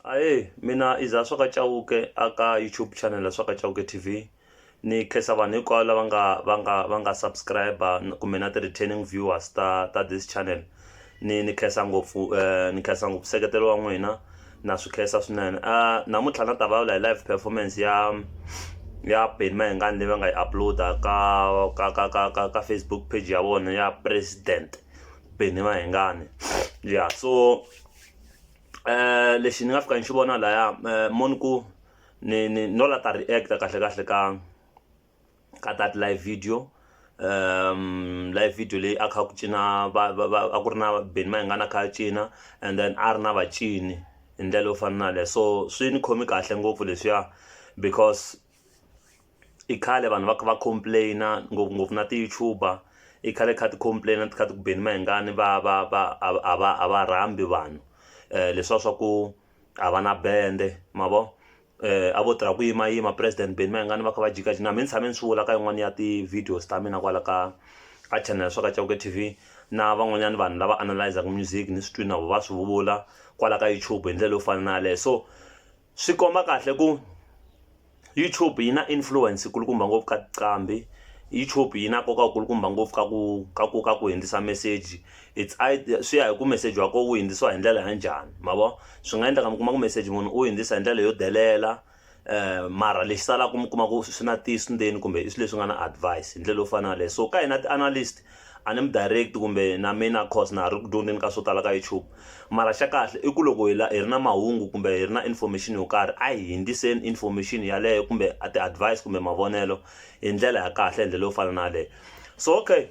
Aye, mina iza Swaka Chauke aka YouTube channel ya Swaka Chauke TV. Ni khensa vanhu hinkwavo lava va nga subscriber kumbe na returning viewers ta this channel. Ni khensa ngopfu seketelo wa n'wina na swi khensa swinene. Namuntlha na ta vulavula hi live performance ya Benny Mayengani leyi va nga yi uploada ka Facebook page ya vona ya President Benny Mayengani. Yeah, so lexi ni nga fika ni xi vona laya moniku ni no la ta react kahle ka that live video leyi a kha ku cina a ku ri na Benny Mayengani a kha cina and then a ri na vacini hi ndlela yo fana na le so swi ni khomi kahle ngopfu leswiya because i khale vanhu va complaina ngopfu na ti-YouTuber i khale kha ti complaina ti kha ti ku Benny Mayengani a va rhambi vanhu leswa swa ku a va na bende mavo a vo tirha ku yima President Benny Mayengani va kha va jikajika mi ni tshame ni swi vula ka yin'wana ya ti-videos ta mina kwala ka channel Swaka Chauke TV na van'wanyana vanhu lava analyzaka music ni swi twi na va swi vula kwala ka YouTube hi ndlela yo fana na le so swi komba kahle ku YouTube yi na influence kulukumba ngopfu ka tiqambi YouTube yi na nkoka kulukumba ngopfu ka ku hundzisa message swi ya hi ku message wa ko wu hundzisiwa hi ndlela ya njhani mavo swi nga endleka mi kuma ku message munhu u hundzisa hi ndlela yo delela mara lexi salaka mi kuma ku swi na tisu ndzeni kumbe i swilo leswi nga na advice hi ndlela yo fana le so ka hina ti-analyst a ni mi direct kumbe na mina course na ha ri ku dyondzeni ka swo tala ka YouTube mara xa kahle i ku loko hi ri na mahungu kumbe hi ri na information yo karhi a hi hindziseni information yaleyo kumbe ti-advice kumbe mavonelo hi ndlela ya kahle hi ndlela yo fana na leyo so okay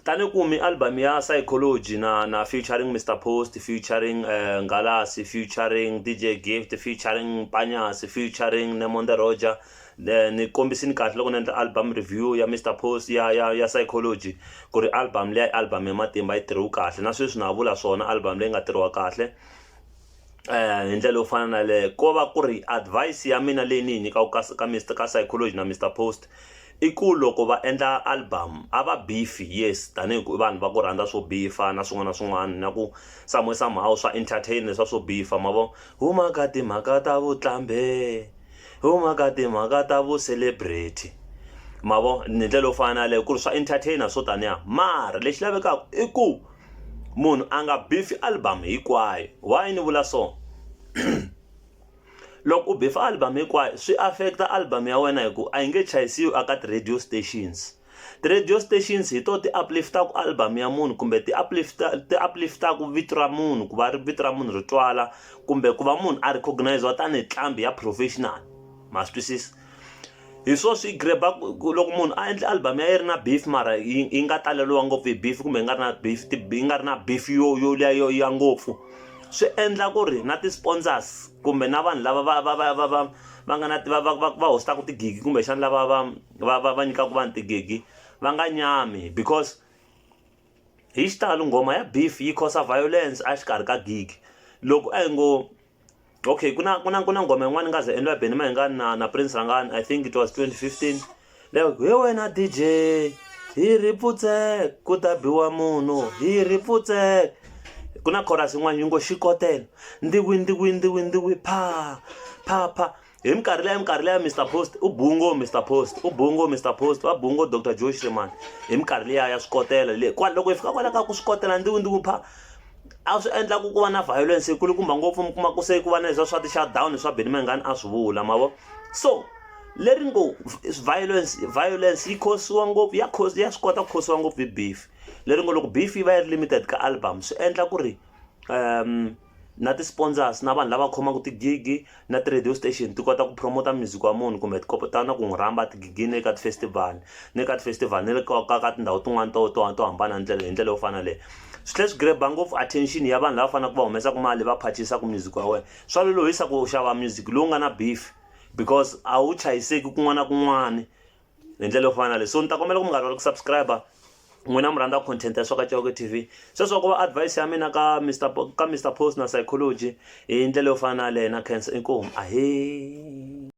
tani kumi album ya Psychology na featuring Mr Post featuring Ngalasi featuring DJ Gift featuring Panyasi featuring Nemonde Roger ni kombisini kahle loko ni endla album review ya Mr Post ya Psychology ku ri album ya matimba yi tirhiwa kahle na sweswi na vula swona album leyi nga tirhiwa kahle hi ndlela yo fana na le ko va ku ri advice ya mina leyi ni yi nyikaka ka Psychology na Mr Post i ku loko va endla album a va beef yes tanihi vanhu va ku rhandza swo beefa na swin'wana na ku somehow swa entertain leswa swo beefa mavo huma ka timhaka ta vutlambe huma ka timhaka ta vu celebrity mavo ni ndlela yo fana na le ku ri swa entertainer swo taniya mara lexi lavekaka i ku munhu a nga beef album hinkwayo why ni vula so loko u beef album hinkwayo swi affecta album ya wena hi ku a yi nge chayisiwi aka ti-radio stations ti-radio stations hi to ti uplifta ku album ya munhu kumbe ti uplifta ku vito ra munhu ku va ri vito ra munhu ri twala kumbe ku va munhu a recognize tanihi ntlambi ya professional ma swi twisisa hi swo swi graba loko munhu a endla album ya ri na beef mara yi nga taleliwa ngopfu hi beef kumbe yi nga ri na beef yo ya ngopfu swi endla ku ri na ti-sponsors kumbe na vanhu lava va nga na va hostaka tigigi kumbe xana lava va nyikaka vanhu tigigi va nga nyami because hi xitalo ngoma ya beef yi causa violence a xikarhi ka gig loko a hi ngo okay kuna ngoma yin'wana nga ze endliwa Benny Mayengani na Prince Rangani I think it was 2015 leyo he wena DJ hi riputse ku ta biwa munhu hi riputse kuna chorus yin'wana yi ngo xikotela ndiwi pha hi minkarhi leya Mr Post u bungo Mr Post wa bungo Dr Josh Reman hi minkarhi leya ya swikotela le loko hi fika kwala ka ku swikotela ndiwi pha a swi endla ku va na violence yi kulukumba ngopfu mi kuma ku se ku va na leswa swa ti-shutdown swa Benny Mayengani a swi vula mavo so leri ngo violence yi khosiwa ngopfu ya swi kota ku khosiwa ngopfu hi beef leri ngo loko beef yi va yi ri limited ka album swi endla ku ri na ti-sponsors na vanhu lava khomaka tigigi na ti-radio station ti kota ku promota music wa munhu kumbe ti kota na ku n'wi rhamba tigigini eka ti-festival ni le ka tindhawu tin'wana to hambana hi ndlela yo fana leyi swi tlhela swi graba ngopfu attention ya vanhu lava faneleke va humesaka mali va purchasaka music wa wena swa lolohisa ku xava music lowu nga na beef because a wu chayiseki kun'wana na kun'wana hi ndlela yo fana leyi so ni ta kombela ku mi nga rivali ku subscribe n'wina mi rhandza content ya Swaka Chauke TV sweswo ku va advice ya mina ka Mr Post na Psychology hi ndlela yo fana na le na cancer inkomu ahe